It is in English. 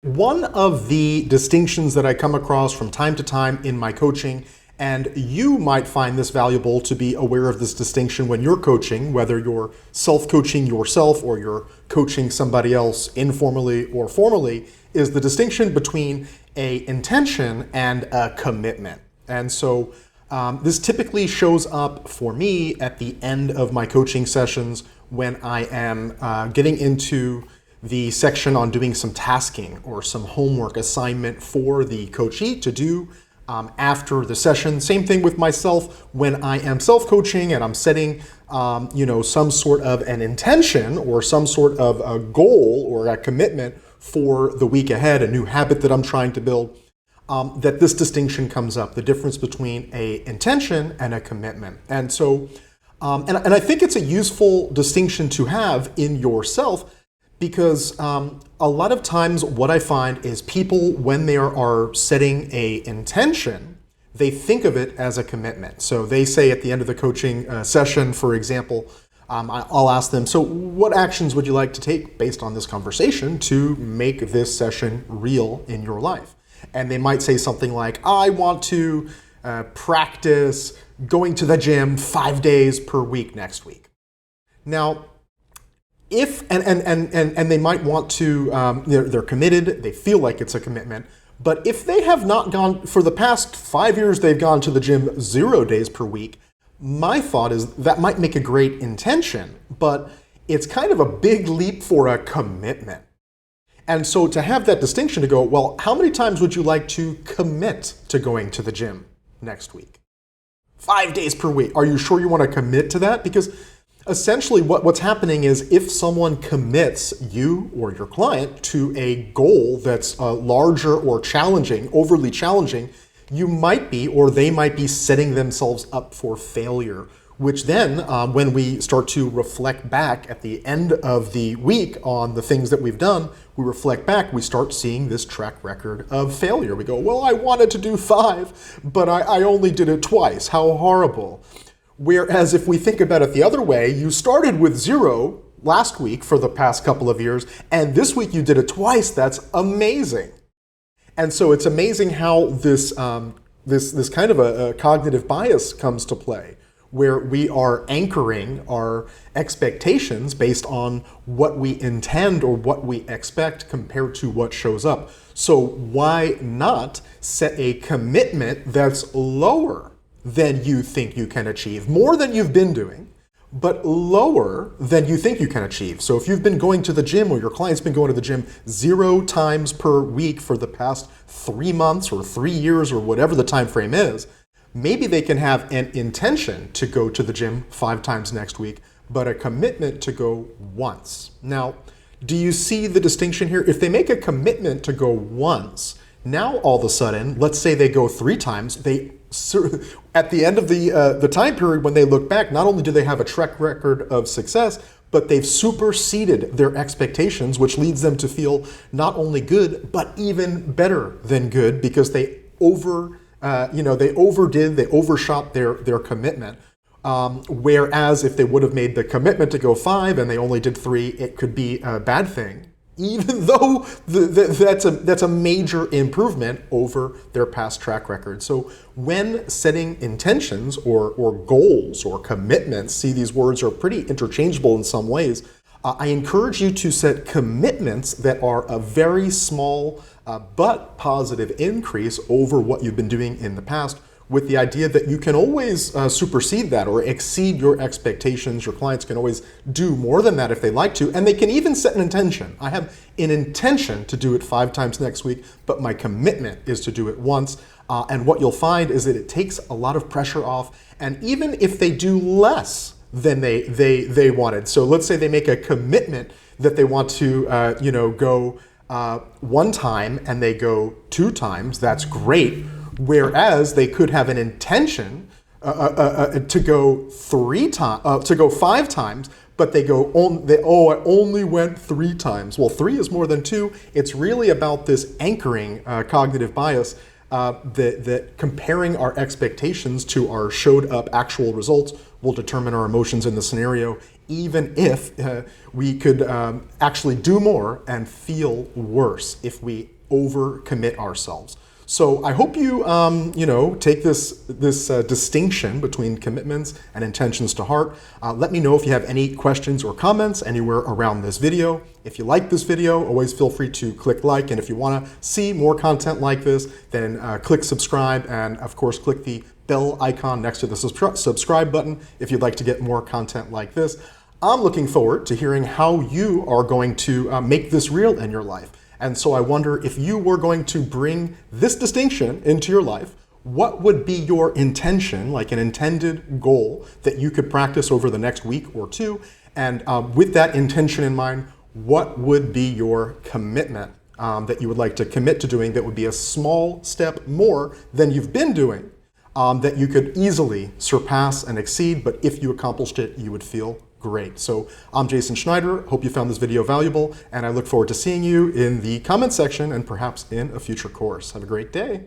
One of the distinctions that I come across from time to time in my coaching, and you might find this valuable to be aware of this distinction when you're coaching, whether you're self-coaching yourself or you're coaching somebody else informally or formally, is the distinction between a intention and a commitment. And so this typically shows up for me at the end of my coaching sessions when I am getting into the section on doing some tasking or some homework assignment for the coachee to do after the session. Same thing with myself when I am self-coaching and I'm setting some sort of an intention or some sort of a goal or a commitment for the week ahead, a new habit that I'm trying to build, that this distinction comes up, the difference between a intention and a commitment. And so, and I think it's a useful distinction to have in yourself, because a lot of times what I find is people, when they are setting a intention, they think of it as a commitment. So they say at the end of the coaching session, for example, I'll ask them, so what actions would you like to take based on this conversation to make this session real in your life? And they might say something like, I want to practice going to the gym 5 days per week next week. Now, if and they might want to, they're committed, they feel like it's a commitment, but if they have not gone, for the past 5 years, they've gone to the gym 0 days per week, my thought is that might make a great intention, but it's kind of a big leap for a commitment. And so to have that distinction to go, well, how many times would you like to commit to going to the gym next week? 5 days per week. Are you sure you want to commit to that? Because essentially what's happening is if someone commits you or your client to a goal that's larger or challenging, overly challenging, you might be, or they might be setting themselves up for failure, which then when we start to reflect back at the end of the week on the things that we've done, we reflect back, we start seeing this track record of failure. We go, well, I wanted to do 5, but I only did it twice. How horrible. Whereas if we think about it the other way, you started with 0 last week for the past couple of years, and this week you did it twice. That's amazing. And so it's amazing how this kind of a cognitive bias comes to play, where we are anchoring our expectations based on what we intend or what we expect compared to what shows up. So why not set a commitment that's lower than you think you can achieve, more than you've been doing, but lower than you think you can achieve. So if you've been going to the gym, or your client's been going to the gym 0 times per week for the past 3 months or 3 years or whatever the time frame is, maybe they can have an intention to go to the gym 5 times next week, but a commitment to go once. Now, do you see the distinction here? If they make a commitment to go once, now all of a sudden, let's say they go 3 times, at the end of the time period when they look back, not only do they have a track record of success, but they've superseded their expectations, which leads them to feel not only good, but even better than good, because they overshot their commitment. Whereas if they would have made the commitment to go 5 and they only did 3, it could be a bad thing, even though that's a major improvement over their past track record. So when setting intentions or goals or commitments, see, these words are pretty interchangeable in some ways, I encourage you to set commitments that are a very small but positive increase over what you've been doing in the past, with the idea that you can always supersede that or exceed your expectations. Your clients can always do more than that if they like to, and they can even set an intention. I have an intention to do it 5 times next week, but my commitment is to do it once. And what you'll find is that it takes a lot of pressure off, and even if they do less than they wanted. So let's say they make a commitment that they want to go 1 time and they go 2 times, that's great. Whereas they could have an intention to go 5 times, but they go, I only went 3 times. Well, 3 is more than 2. It's really about this anchoring cognitive bias, that comparing our expectations to our showed up actual results will determine our emotions in the scenario. even if we could actually do more and feel worse if we overcommit ourselves. So I hope you, take this distinction between commitments and intentions to heart. Let me know if you have any questions or comments anywhere around this video. If you like this video, always feel free to click like. And if you want to see more content like this, then click subscribe. And of course, click the bell icon next to the subscribe button if you'd like to get more content like this. I'm looking forward to hearing how you are going to make this real in your life. And so I wonder, if you were going to bring this distinction into your life, what would be your intention, like an intended goal that you could practice over the next week or two? And with that intention in mind, what would be your commitment that you would like to commit to doing that would be a small step more than you've been doing, that you could easily surpass and exceed, but if you accomplished it, you would feel great. So I'm Jason Schneider. Hope you found this video valuable, and I look forward to seeing you in the comment section and perhaps in a future course. Have a great day.